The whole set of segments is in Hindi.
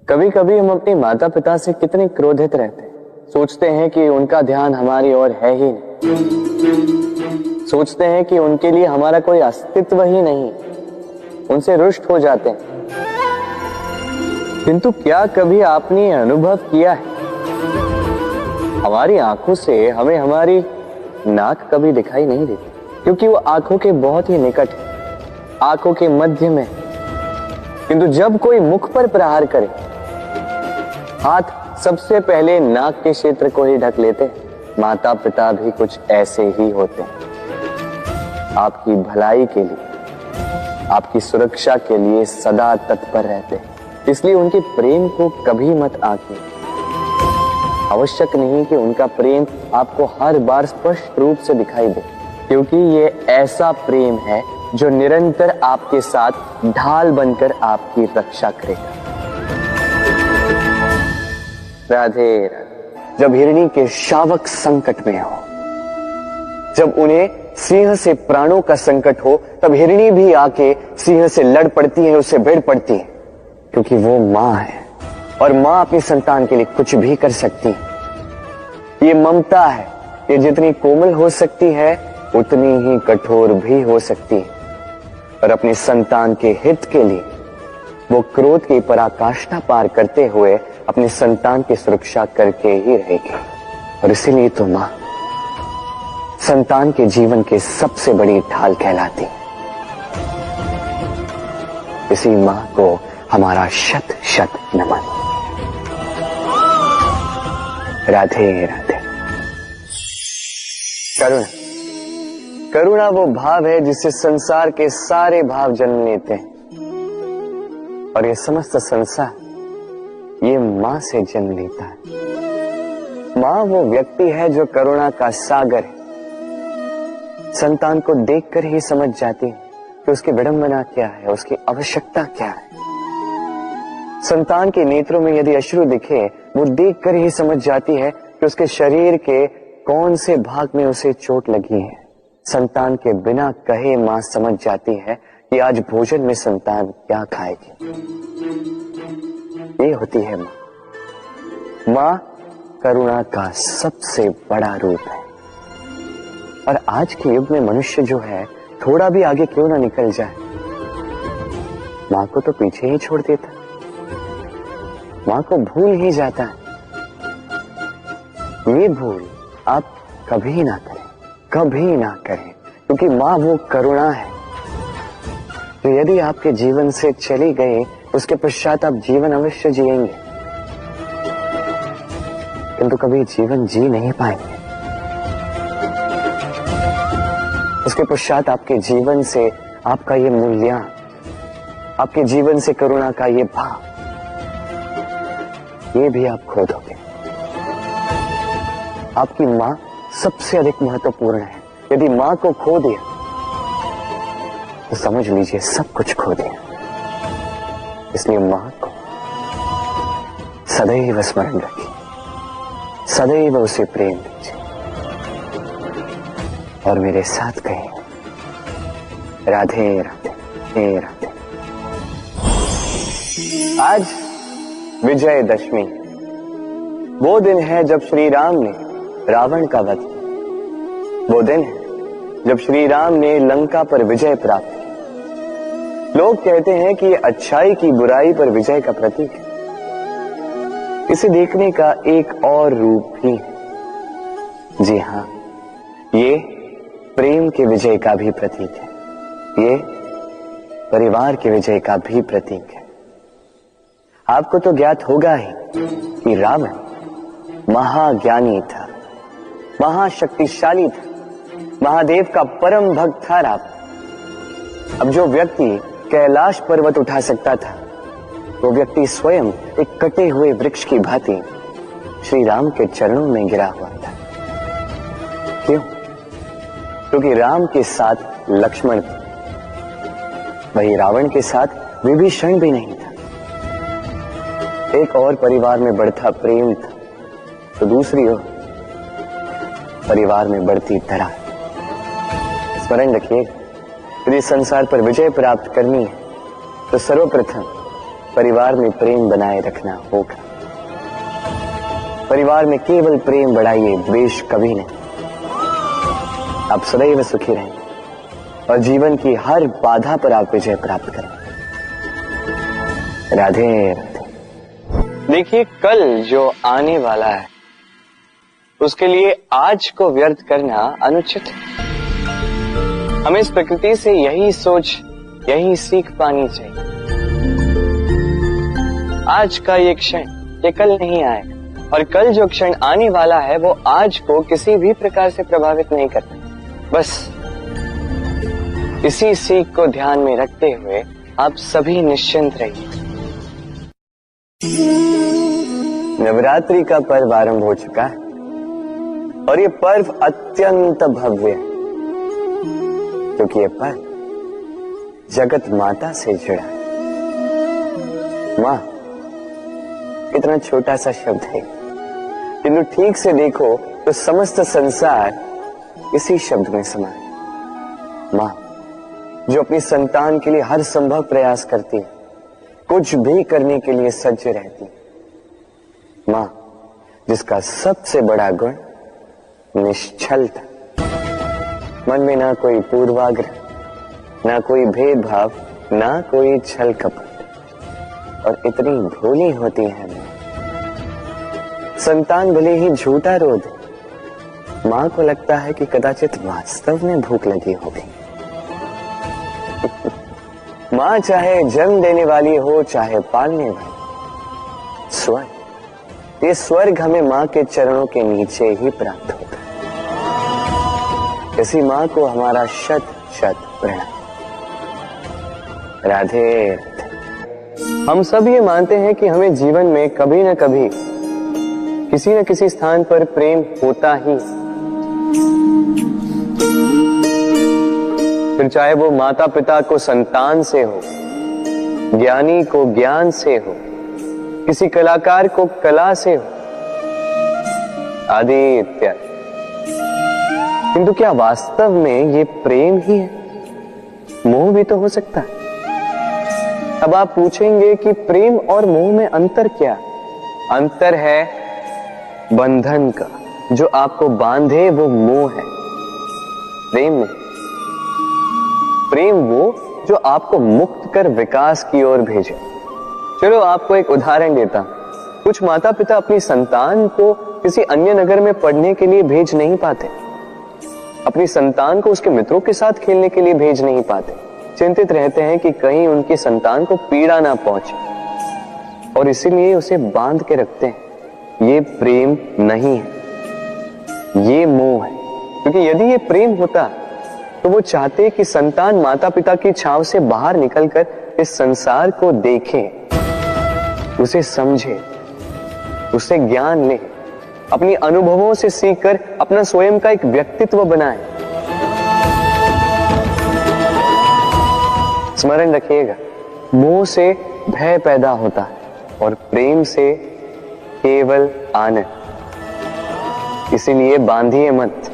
कभी कभी हम अपने माता पिता से कितने क्रोधित रहते हैं। सोचते हैं कि उनका ध्यान हमारी ओर है ही नहीं, सोचते हैं कि उनके लिए हमारा कोई अस्तित्व ही नहीं, उनसे रुष्ट हो जाते हैं। किंतु क्या कभी आपने अनुभव किया है, हमारी आंखों से हमें हमारी नाक कभी दिखाई नहीं देती, क्योंकि वो आंखों के बहुत ही निकट है, आंखों के मध्य में। किंतु जब कोई मुख पर प्रहार करे, हाथ सबसे पहले नाक के क्षेत्र को ही ढक लेते हैं। माता पिता भी कुछ ऐसे ही होते हैं, आपकी भलाई के लिए, आपकी सुरक्षा के लिए सदा तत्पर रहते हैं। इसलिए उनके प्रेम को कभी मत आंकिए। आवश्यक नहीं कि उनका प्रेम आपको हर बार स्पष्ट रूप से दिखाई दे, क्योंकि ये ऐसा प्रेम है जो निरंतर आपके साथ ढाल बनकर आपकी रक्षा करेगा। राधे राधे। जब हिरणी के शावक संकट में हो, जब उन्हें सिंह से प्राणों का संकट हो, तब हिरणी भी आके सिंह से लड़ पड़ती है, उससे भिड़ पड़ती है, क्योंकि वो मां है और मां अपनी संतान के लिए कुछ भी कर सकती है। ये ममता है, ये जितनी कोमल हो सकती है उतनी ही कठोर भी हो सकती है, और अपनी संतान के हित के लिए वो क्रोध की पराकाष्ठा पार करते हुए अपनी संतान की सुरक्षा करके ही रहेगी। और इसीलिए तो मां संतान के जीवन के सबसे बड़ी ढाल कहलाती। इसी मां को हमारा शत शत नमन। राधे राधे। करुणा, करुणा वो भाव है जिससे संसार के सारे भाव जन्म लेते हैं, और ये समस्त संसार ये मां से जन्म लेता है। मां वो व्यक्ति है जो करुणा का सागर है। संतान को देखकर ही समझ जाती है कि उसकी विडंबना क्या है, उसकी आवश्यकता क्या है। संतान के नेत्रों में यदि अश्रु दिखे, वो देखकर ही समझ जाती है कि उसके शरीर के कौन से भाग में उसे चोट लगी है। संतान के बिना कहे मां समझ जाती है कि आज भोजन में संतान क्या खाएगी। ये होती है मां। मां करुणा का सबसे बड़ा रूप है। और आज के युग में मनुष्य जो है, थोड़ा भी आगे क्यों ना निकल जाए, मां को तो पीछे ही छोड़ देता, मां को भूल ही जाता है। ये भूल आप कभी ना करें, कभी ना करें, क्योंकि मां वो करुणा है जो यदि आपके जीवन से चली गई, उसके पश्चात आप जीवन अवश्य जिएंगे, किंतु कभी जीवन जी नहीं पाएंगे। उसके पश्चात आपके जीवन से आपका ये मूल्यांकन, आपके जीवन से करुणा का ये भाव, ये भी आप खो दोगे। आपकी मां सबसे अधिक महत्वपूर्ण है। यदि मां को खो दिया तो समझ लीजिए सब कुछ खो दिया। इसलिए मां को सदैव स्मरण रखिए, सदैव उसे प्रेम दीजिए, और मेरे साथ कहें राधे राधे राधे। आज विजयदशमी, वो दिन है जब श्री राम ने रावण का वध, वो दिन है जब श्री राम ने लंका पर विजय प्राप्त की। लोग कहते हैं कि ये अच्छाई की बुराई पर विजय का प्रतीक है। इसे देखने का एक और रूप भी है। जी हां, ये प्रेम के विजय का भी प्रतीक है, ये परिवार के विजय का भी प्रतीक है। आपको तो ज्ञात होगा ही कि रावण महाज्ञानी था, महाशक्तिशाली था, महादेव का परम भक्त था रावण। अब जो व्यक्ति कैलाश पर्वत उठा सकता था, वो व्यक्ति स्वयं एक कटे हुए वृक्ष की भांति श्री राम के चरणों में गिरा हुआ था। क्यों? क्योंकि राम के साथ लक्ष्मण थे, वही रावण के साथ विभीषण भी नहीं था। एक और परिवार में बढ़ता प्रेम था, तो दूसरी ओर परिवार में बढ़ती दरार। स्मरण रखिए, यदि संसार पर विजय प्राप्त करनी है तो सर्वप्रथम परिवार में प्रेम बनाए रखना होगा। परिवार में केवल प्रेम बढ़ाइए, द्वेष कभी नहीं। आप सदैव सुखी रहें और जीवन की हर बाधा पर आप विजय प्राप्त करें। राधे राधे। देखिए, कल जो आने वाला है उसके लिए आज को व्यर्थ करना अनुचित है। हमें इस प्रकृति से यही सोच, यही सीख पानी चाहिए। आज का ये क्षण ये कल नहीं आएगा, और कल जो क्षण आने वाला है वो आज को किसी भी प्रकार से प्रभावित नहीं करता। बस इसी सीख को ध्यान में रखते हुए आप सभी निश्चिंत रहिए। नवरात्रि का पर्व आरंभ हो चुका है और ये पर्व अत्यंत भव्य है, क्योंकि ये पर्व जगत माता से जुड़ा है। मां इतना छोटा सा शब्द है, किंतु ठीक से देखो तो समस्त संसार इसी शब्द में समा है। मां जो अपनी संतान के लिए हर संभव प्रयास करती है, कुछ भी करने के लिए सज्ज रहती है। मां जिसका सबसे बड़ा गुण निश्चलता, मन में ना कोई पूर्वाग्रह, ना कोई भेदभाव, ना कोई छल कपट, और इतनी भोली होती है मां। संतान भले ही झूठा रो दे, मां को लगता है कि कदाचित वास्तव में भूख लगी होगी। मां चाहे जन्म देने वाली हो चाहे पालने वाली, स्वर्ग, ये स्वर्ग हमें मां के चरणों के नीचे ही प्राप्त होता है। इसी मां को हमारा शत शत प्रणाम। राधे राधे। हम सब ये मानते हैं कि हमें जीवन में कभी न कभी किसी न किसी स्थान पर प्रेम होता ही, फिर चाहे वो माता पिता को संतान से हो, ज्ञानी को ज्ञान से हो, किसी कलाकार को कला से हो, आदि इत्यादि। किंतु क्या वास्तव में ये प्रेम ही है? मोह भी तो हो सकता है। अब आप पूछेंगे कि प्रेम और मोह में अंतर क्या? अंतर है बंधन का, जो आपको बांधे वो मोह है, प्रेम नहीं। प्रेम वो जो आपको मुक्त कर विकास की ओर भेजे। चलो आपको एक उदाहरण देता हूं। कुछ माता पिता अपनी संतान को किसी अन्य नगर में पढ़ने के लिए भेज नहीं पाते, अपनी संतान को उसके मित्रों के साथ खेलने के लिए भेज नहीं पाते, चिंतित रहते हैं कि कहीं उनकी संतान को पीड़ा ना पहुंचे, और इसीलिए उसे बांध के रखते हैं। ये प्रेम नहीं है, ये मोह है। क्योंकि यदि ये प्रेम होता तो वो चाहते कि संतान माता पिता की छांव से बाहर निकलकर इस संसार को देखे, उसे समझे, उसे ज्ञान ले, अपनी अनुभवों से सीखकर अपना स्वयं का एक व्यक्तित्व बनाए। स्मरण रखिएगा, मोह से भय पैदा होता है और प्रेम से केवल आनंद। इसीलिए बांधिए मत,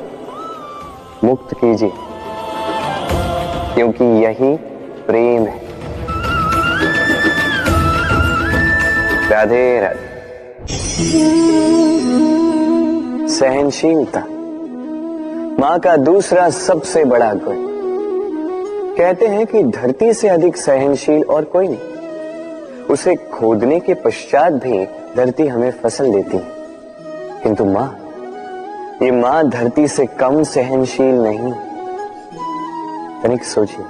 मुक्त कीजिए, क्योंकि यही प्रेम है। राधे राधे। सहनशीलता मां का दूसरा सबसे बड़ा गुण। कहते हैं कि धरती से अधिक सहनशील और कोई नहीं। उसे खोदने के पश्चात भी धरती हमें फसल देती है, किंतु मां, ये मां धरती से कम सहनशील नहीं। तनिक सोचिए,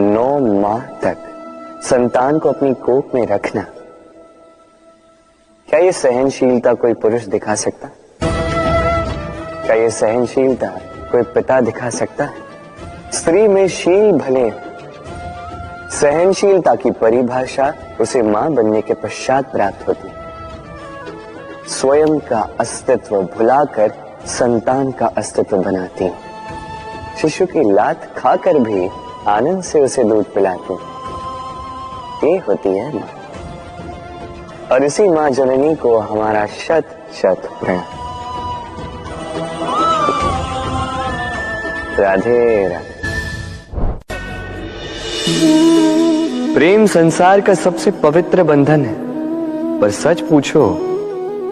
9 माह तक संतान को अपनी कोख में रखना, क्या ये सहनशीलता कोई पुरुष दिखा सकता? क्या ये सहनशीलता कोई पिता दिखा सकता है? स्त्री में शील भले, सहनशीलता की परिभाषा उसे मां बनने के पश्चात प्राप्त होती है। स्वयं का अस्तित्व भुलाकर संतान का अस्तित्व बनाती है। शिशु की लात खाकर भी आनंद से उसे दूध पिलाती है। ये होती है मां, और इसी मां जननी को हमारा शत शत प्रणाम। राधे राधे। प्रेम संसार का सबसे पवित्र बंधन है, पर सच पूछो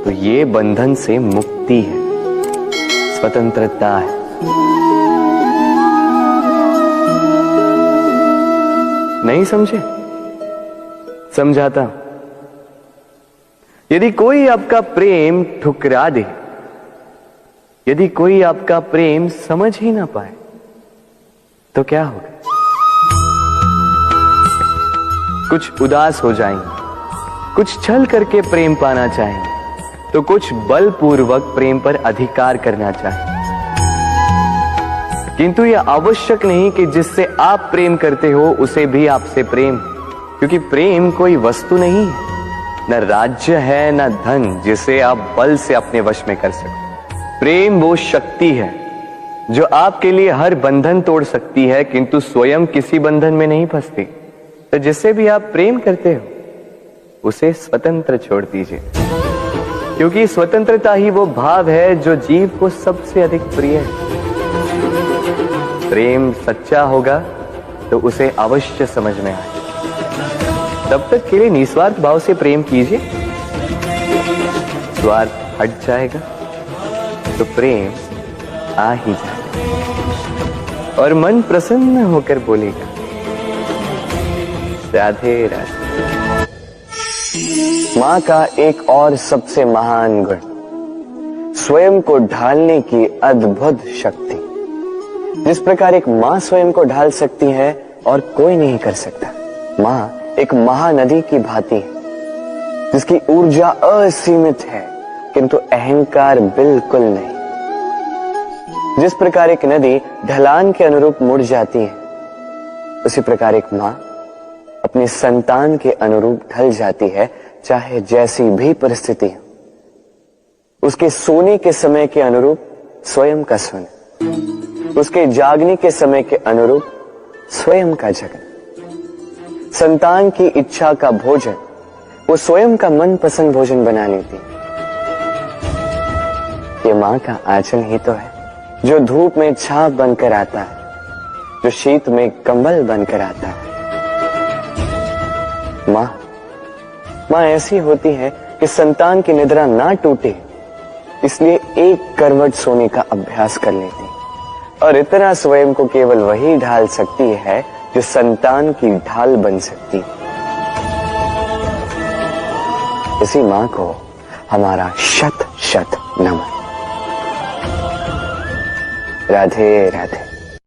तो ये बंधन से मुक्ति है, स्वतंत्रता है। नहीं समझे? समझाता हूं। यदि कोई आपका प्रेम ठुकरा दे, यदि कोई आपका प्रेम समझ ही ना पाए, तो क्या होगा? कुछ उदास हो जाएंगे, कुछ छल करके प्रेम पाना चाहेंगे, तो कुछ बलपूर्वक प्रेम पर अधिकार करना चाहेंगे। किंतु यह आवश्यक नहीं कि जिससे आप प्रेम करते हो उसे भी आपसे प्रेम, क्योंकि प्रेम कोई वस्तु नहीं है, न राज्य है, न धन जिसे आप बल से अपने वश में कर सकते। प्रेम वो शक्ति है जो आपके लिए हर बंधन तोड़ सकती है, किंतु स्वयं किसी बंधन में नहीं फंसती। तो जिससे भी आप प्रेम करते हो उसे स्वतंत्र छोड़ दीजिए, क्योंकि स्वतंत्रता ही वो भाव है जो जीव को सबसे अधिक प्रिय है। प्रेम सच्चा होगा तो उसे अवश्य समझ में आए। तब तक के लिए निस्वार्थ भाव से प्रेम कीजिए, स्वार्थ हट जाएगा तो प्रेम आ ही जाएगा और मन प्रसन्न होकर बोलेगा, राधे राधे। मां का एक और सबसे महान गुण, स्वयं को ढालने की अद्भुत शक्ति। जिस प्रकार एक मां स्वयं को ढाल सकती है और कोई नहीं कर सकता। मां एक महानदी की भांति है, जिसकी ऊर्जा असीमित है किंतु अहंकार बिल्कुल नहीं। जिस प्रकार एक नदी ढलान के अनुरूप मुड़ जाती है, उसी प्रकार एक मां अपनी संतान के अनुरूप ढल जाती है, चाहे जैसी भी परिस्थिति हो। उसके सोने के समय के अनुरूप स्वयं का सोना, उसके जागने के समय के अनुरूप स्वयं का जगना। संतान की इच्छा का भोजन वो स्वयं का मनपसंद भोजन बना लेती। ये मां का आंचल ही तो है, जो धूप में छाप बनकर आता है, जो शीत में कंबल बनकर आता है। मां ऐसी होती है कि संतान की निद्रा ना टूटे, इसलिए एक करवट सोने का अभ्यास कर लेती, और इतना स्वयं को केवल वही ढाल सकती है जो संतान की ढाल बन सकती। इसी मां को हमारा शत शत नमन। राधे राधे।